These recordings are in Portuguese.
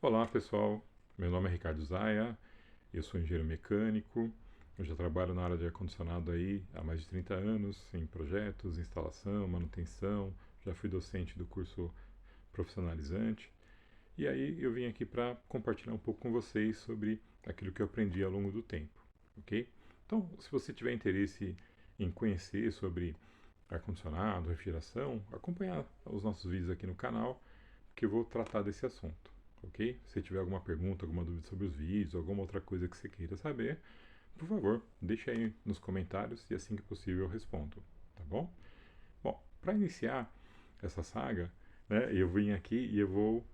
Olá pessoal, meu nome é Ricardo Zaya, eu sou engenheiro mecânico, eu já trabalho na área de ar-condicionado aí há mais de 30 anos, em projetos, instalação, manutenção, já fui docente do curso profissionalizante, e aí eu vim aqui para compartilhar um pouco com vocês sobre aquilo que eu aprendi ao longo do tempo, ok? Então, se você tiver interesse em conhecer sobre ar-condicionado, refrigeração, acompanhar os nossos vídeos aqui no canal, que eu vou tratar desse assunto, ok? Se tiver alguma pergunta, alguma dúvida sobre os vídeos, alguma outra coisa que você queira saber, por favor, deixe aí nos comentários e assim que possível eu respondo, tá bom? Bom, para iniciar essa saga, né, eu vim aqui e eu vou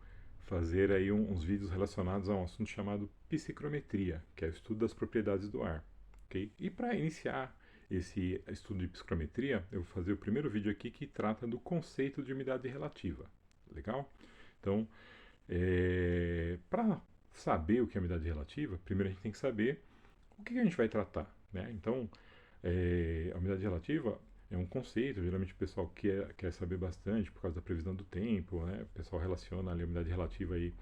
fazer aí uns vídeos relacionados a um assunto chamado psicrometria, que é o estudo das propriedades do ar, ok? E para iniciar esse estudo de psicrometria, eu vou fazer o primeiro vídeo aqui que trata do conceito de umidade relativa, legal? Então, para saber o que é umidade relativa, primeiro a gente tem que saber o que a gente vai tratar, né? Então, a umidade relativa é um conceito, geralmente o pessoal quer saber bastante por causa da previsão do tempo, né? O pessoal relaciona ali a umidade relativa aí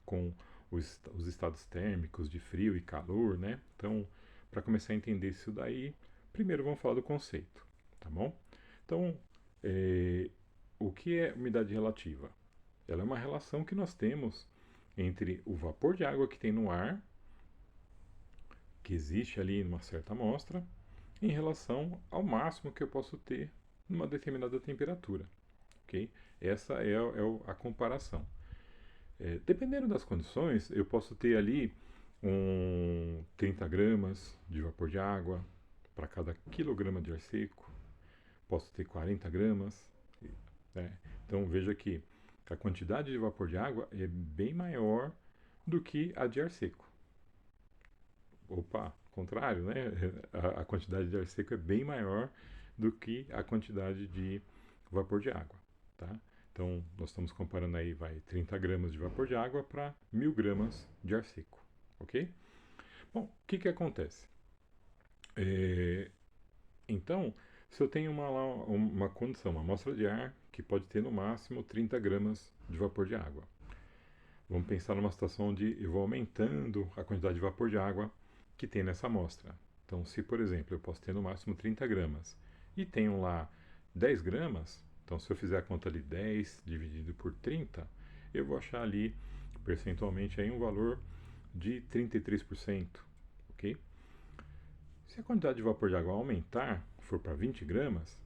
com os estados térmicos de frio e calor, né? Então, para começar a entender isso daí, primeiro vamos falar do conceito, tá bom? Então, o que é umidade relativa? Ela é uma relação que nós temos entre o vapor de água que tem no ar, que existe ali numa certa amostra, em relação ao máximo que eu posso ter numa determinada temperatura. Ok? Essa é a comparação. Dependendo das condições, eu posso ter ali 30 gramas de vapor de água para cada quilograma de ar seco, posso ter 40 gramas. Né? Então veja que a quantidade de vapor de água é bem maior do que a de ar seco. Opa, contrário, né? A quantidade de ar seco é bem maior do que a quantidade de vapor de água, tá? Então, nós estamos comparando aí, 30 gramas de vapor de água para 1000 gramas de ar seco, ok? Bom, o que acontece? Então, se eu tenho uma condição, uma amostra de ar que pode ter no máximo 30 gramas de vapor de água. Vamos pensar numa situação onde eu vou aumentando a quantidade de vapor de água que tem nessa amostra. Então, se por exemplo eu posso ter no máximo 30 gramas e tenho lá 10 gramas, então se eu fizer a conta de 10 dividido por 30, eu vou achar ali percentualmente aí um valor de 33%, ok? Se a quantidade de vapor de água aumentar, for para 20 gramas,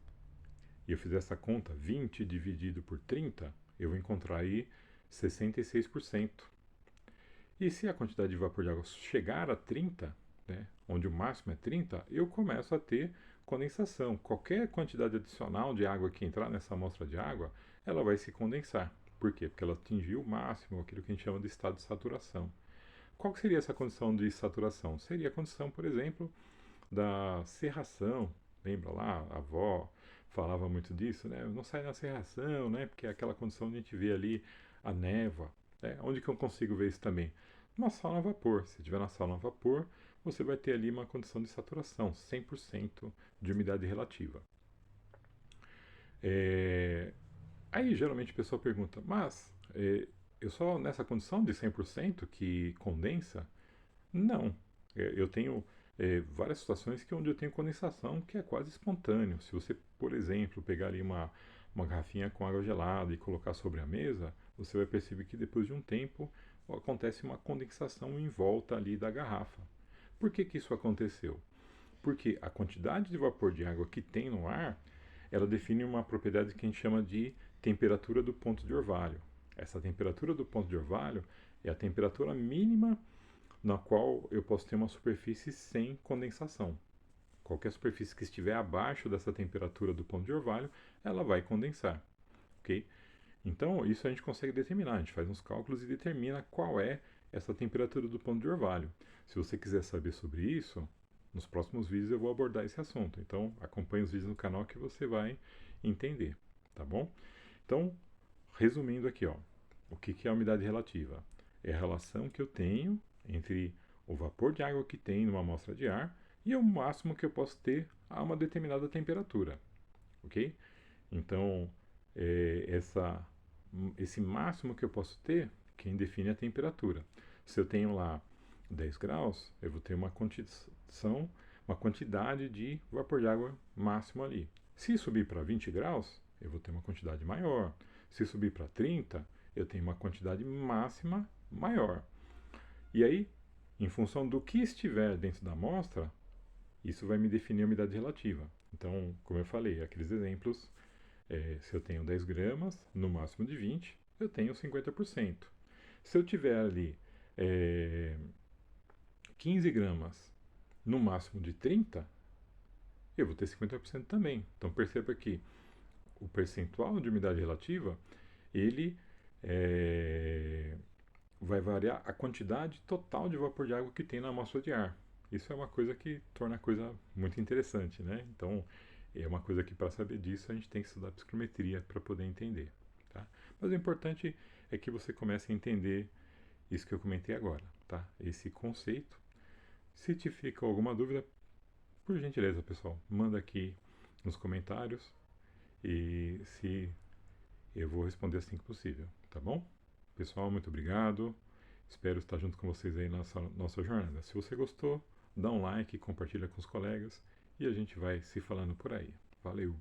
e eu fizer essa conta, 20 dividido por 30, eu vou encontrar aí 66%. E se a quantidade de vapor de água chegar a 30, né, onde o máximo é 30, eu começo a ter condensação. Qualquer quantidade adicional de água que entrar nessa amostra de água, ela vai se condensar. Por quê? Porque ela atingiu o máximo, aquilo que a gente chama de estado de saturação. Qual que seria essa condição de saturação? Seria a condição, por exemplo, da serração. Lembra lá, a avó falava muito disso, né? Não sai na serração, né? Porque é aquela condição onde a gente vê ali a névoa. Né? Onde que eu consigo ver isso também? Numa sauna a vapor. Se estiver na sauna a vapor, você vai ter ali uma condição de saturação, 100% de umidade relativa. Aí geralmente a pessoa pergunta, mas eu só nessa condição de 100% que condensa? Não. Eu tenho várias situações onde eu tenho condensação que é quase espontâneo. Se você, por exemplo, pegar ali uma garrafinha com água gelada e colocar sobre a mesa, você vai perceber que depois de um tempo acontece uma condensação em volta ali da garrafa. Por que isso aconteceu? Porque a quantidade de vapor de água que tem no ar, ela define uma propriedade que a gente chama de temperatura do ponto de orvalho. Essa temperatura do ponto de orvalho é a temperatura mínima na qual eu posso ter uma superfície sem condensação. Qualquer superfície que estiver abaixo dessa temperatura do ponto de orvalho, ela vai condensar, ok? Então, isso a gente consegue determinar, a gente faz uns cálculos e determina qual é essa temperatura do ponto de orvalho. Se você quiser saber sobre isso, nos próximos vídeos eu vou abordar esse assunto. Então, acompanhe os vídeos no canal que você vai entender, tá bom? Então, resumindo aqui, ó, o que é a umidade relativa? É a relação que eu tenho entre o vapor de água que tem numa amostra de ar e o máximo que eu posso ter a uma determinada temperatura, ok? Então, esse máximo que eu posso ter Quem define é a temperatura. Se eu tenho lá 10 graus, eu vou ter uma quantidade de vapor de água máximo ali. Se subir para 20 graus, eu vou ter uma quantidade maior. Se subir para 30, eu tenho uma quantidade máxima maior. E aí, em função do que estiver dentro da amostra, isso vai me definir a umidade relativa. Então, como eu falei, aqueles exemplos, se eu tenho 10 gramas, no máximo de 20, eu tenho 50%. Se eu tiver ali 15 gramas, no máximo de 30, eu vou ter 50% também. Então perceba que o percentual de umidade relativa, ele vai variar a quantidade total de vapor de água que tem na amostra de ar. Isso é uma coisa que torna a coisa muito interessante, né? Então, é uma coisa que para saber disso a gente tem que estudar psicometria para poder entender, tá? Mas o importante é que você comece a entender isso que eu comentei agora, tá? Esse conceito. Se te fica alguma dúvida, por gentileza, pessoal, manda aqui nos comentários e se eu vou responder assim que possível, tá bom? Pessoal, muito obrigado. Espero estar junto com vocês aí nessa nossa jornada. Se você gostou, dá um like, compartilha com os colegas e a gente vai se falando por aí. Valeu!